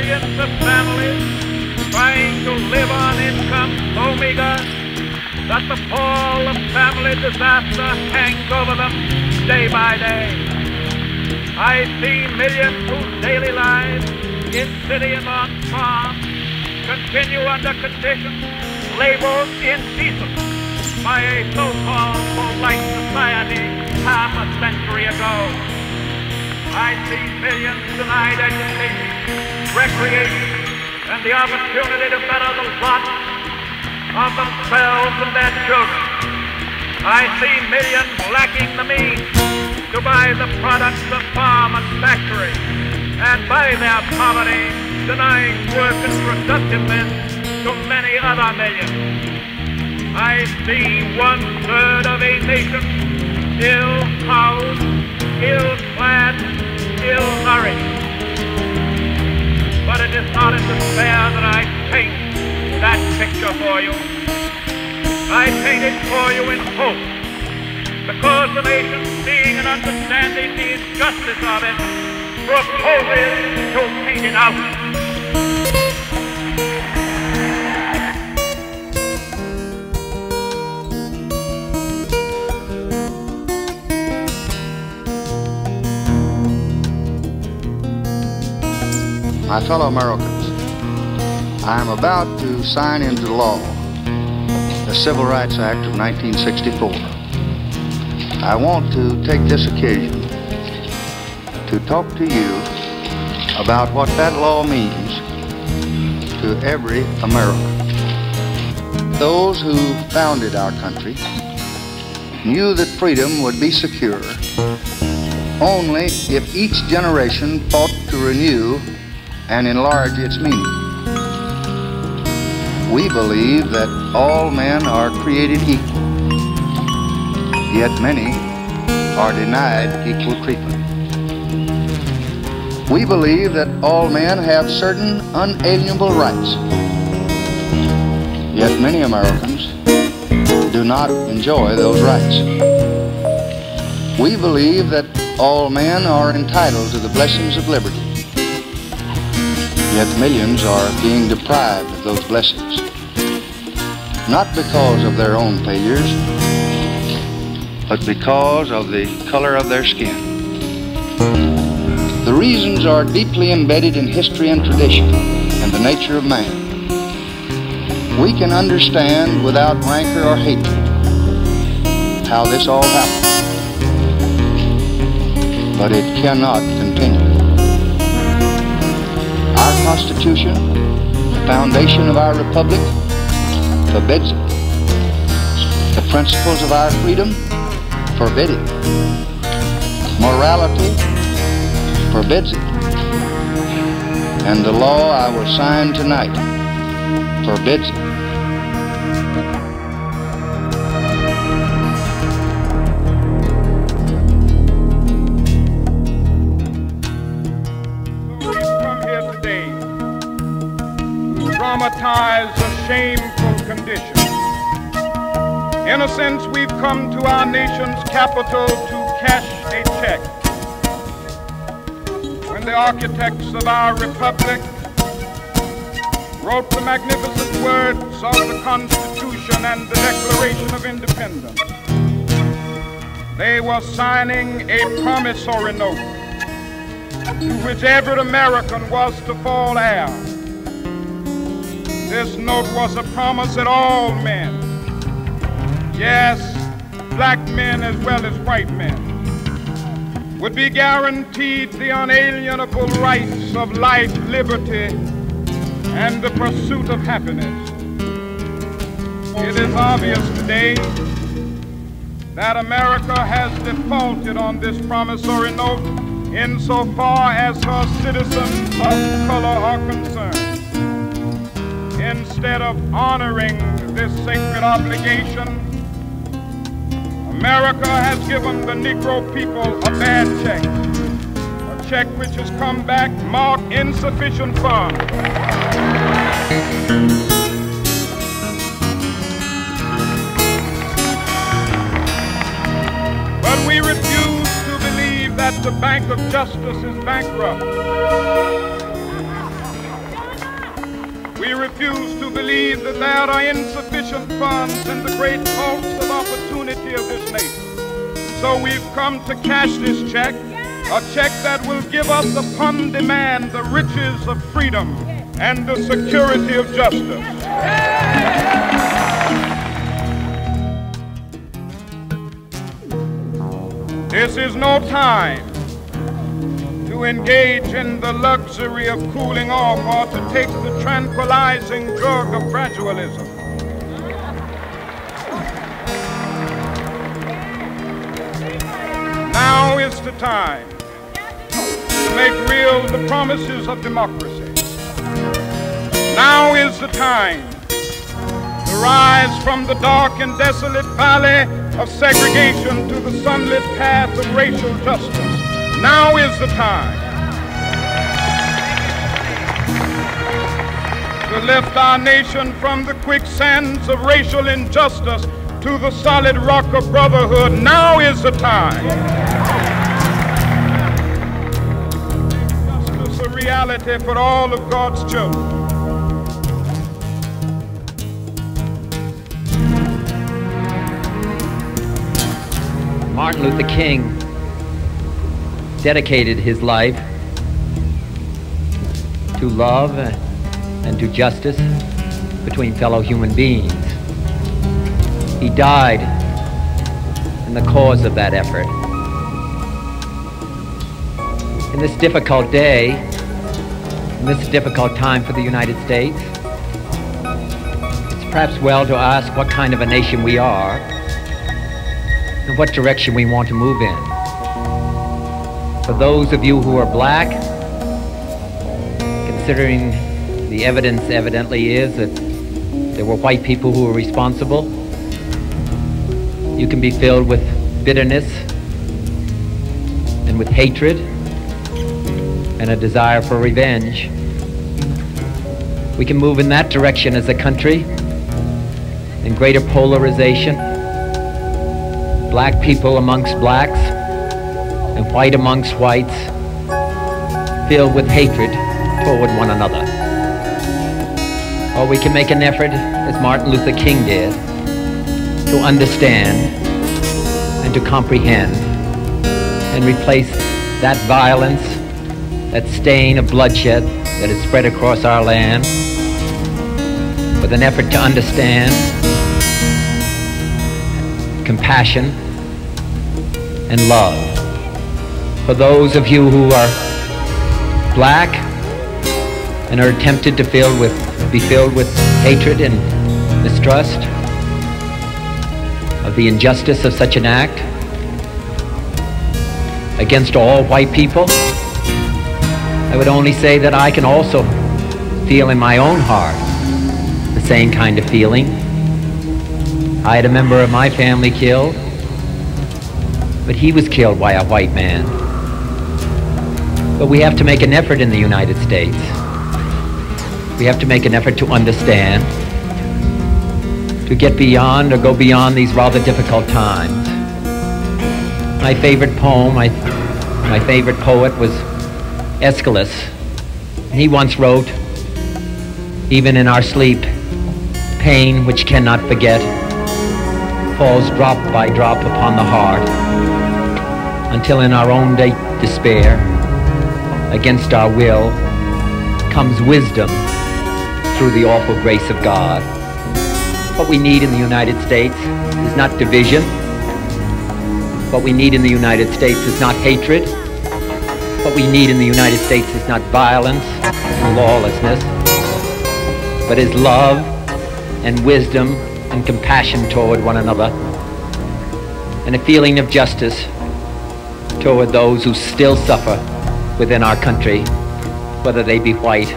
millions of families trying to live on income so meager that the pall of family disaster hangs over them day by day. I see millions whose daily lives in city and on farm continue under conditions labeled indecent by a so-called polite society half a century ago. I see millions denied education, recreation, and the opportunity to better the lot of themselves and their children. I see millions lacking the means to buy the products of farm and factory, and by their poverty denying work and productiveness to many other millions. I see 1/3 of a nation ill-housed, ill-clad, ill-nourished. But it is not in despair that I paint that picture for you. I paint it for you in hope, because the nation, seeing and understanding the injustice of it, proposes to paint it out. My fellow Americans, I am about to sign into law the Civil Rights Act of 1964. I want to take this occasion to talk to you about what that law means to every American. Those who founded our country knew that freedom would be secure only if each generation fought to renew and enlarge its meaning. We believe that all men are created equal, yet many are denied equal treatment. We believe that all men have certain unalienable rights, yet many Americans do not enjoy those rights. We believe that all men are entitled to the blessings of liberty, yet millions are being deprived of those blessings, not because of their own failures, but because of the color of their skin. The reasons are deeply embedded in history and tradition and the nature of man. We can understand without rancor or hatred how this all happened, but it cannot continue. Our Constitution, the foundation of our republic, forbids it. The principles of our freedom forbid it. Morality forbids it. And the law I will sign tonight forbids it. Dramatize a shameful condition. In a sense, we've come to our nation's capital to cash a check. When the architects of our republic wrote the magnificent words of the Constitution and the Declaration of Independence, they were signing a promissory note to which every American was to fall heir. This note was a promise that all men, yes, black men as well as white men, would be guaranteed the unalienable rights of life, liberty, and the pursuit of happiness. It is obvious today that America has defaulted on this promissory note insofar as her citizens of color are concerned. Instead of honoring this sacred obligation, America has given the Negro people a bad check, a check which has come back marked insufficient funds. But we refuse to believe that the Bank of Justice is bankrupt. We refuse to believe that there are insufficient funds in the great vaults of opportunity of this nation. So we've come to cash this check, a check that will give us upon demand the riches of freedom and the security of justice. This is no time to engage in the luxury of cooling off or to take the tranquilizing drug of gradualism. Now is the time to make real the promises of democracy. Now is the time to rise from the dark and desolate valley of segregation to the sunlit path of racial justice. Now is the time to lift our nation from the quicksands of racial injustice to the solid rock of brotherhood. Now is the time. Justice a reality for all of God's children. Martin Luther King dedicated his life to love and to justice between fellow human beings. He died in the cause of that effort. In this difficult day, in this difficult time for the United States, it's perhaps well to ask what kind of a nation we are and what direction we want to move in. For those of you who are black, considering the evidence evidently is that there were white people who were responsible, you can be filled with bitterness and with hatred and a desire for revenge. We can move in that direction as a country, in greater polarization, black people amongst blacks and white amongst whites, filled with hatred toward one another. Or we can make an effort, as Martin Luther King did, to understand and to comprehend and replace that violence, that stain of bloodshed that is spread across our land with an effort to understand, compassion, and love. For those of you who are black and are tempted to be filled with hatred and mistrust of the injustice of such an act against all white people, I would only say that I can also feel in my own heart the same kind of feeling. I had a member of my family killed, but he was killed by a white man. But we have to make an effort in the United States. We have to make an effort to understand, to get beyond or go beyond these rather difficult times. My favorite poem, my favorite poet was Aeschylus. And he once wrote, "Even in our sleep, pain which cannot forget falls drop by drop upon the heart, until in our own despair, against our will, comes wisdom through the awful grace of God." What we need in the United States is not division. What we need in the United States is not hatred. What we need in the United States is not violence and lawlessness, but is love and wisdom and compassion toward one another, and a feeling of justice toward those who still suffer within our country, whether they be white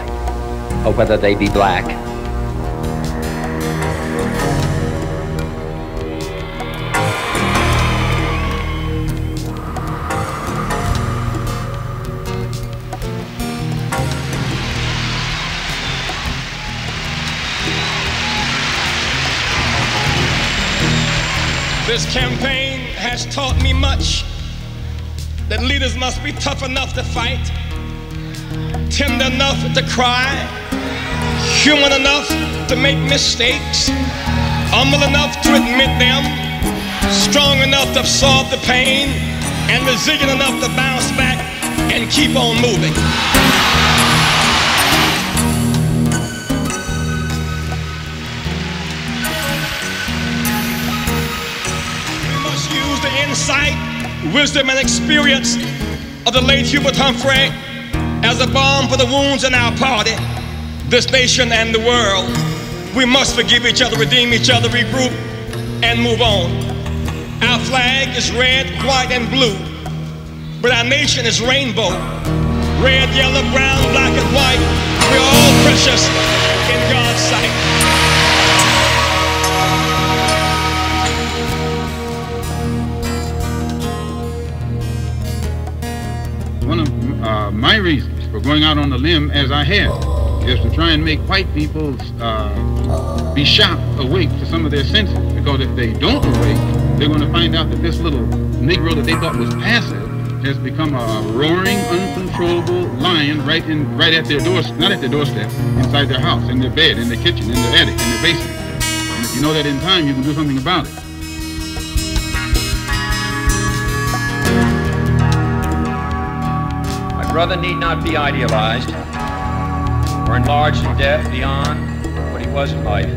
or whether they be black. This campaign has taught me much, that leaders must be tough enough to fight, tender enough to cry, human enough to make mistakes, humble enough to admit them, strong enough to absorb the pain, and resilient enough to bounce back and keep on moving. We must use the insight, wisdom, and experience of the late Hubert Humphrey as a balm for the wounds in our party, this nation, and the world. We must forgive each other, redeem each other, regroup, and move on. Our flag is red, white, and blue, but our nation is rainbow. Red, yellow, brown, black, and white. We're all precious in God's sight. One of my reasons for going out on the limb as I have is to try and make white people be sharp, awake to some of their senses. Because if they don't awake, they're going to find out that this little Negro that they thought was passive has become a roaring, uncontrollable lion right at their doorstep, not at their doorstep, inside their house, in their bed, in their kitchen, in their attic, in their basement. And if you know that in time, you can do something about it. My brother need not be idealized or enlarged in death beyond what he was in life.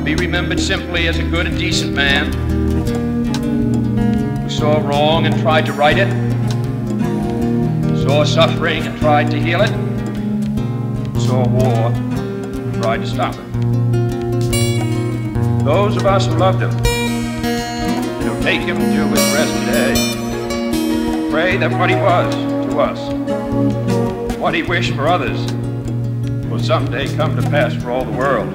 Be remembered simply as a good and decent man who saw wrong and tried to right it, saw suffering and tried to heal it, saw war and tried to stop it. Those of us who loved him and who take him to his rest today, pray that what he was to us, what he wished for others, will someday come to pass for all the world.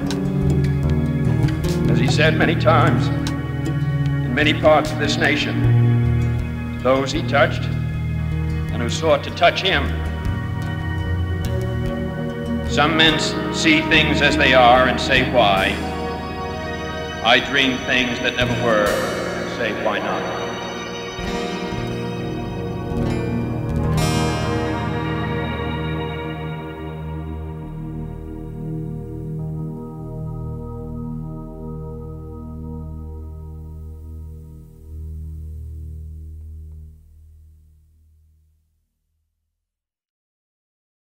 As he said many times, in many parts of this nation, those he touched and who sought to touch him. Some men see things as they are and say why. I dream things that never were and say why not.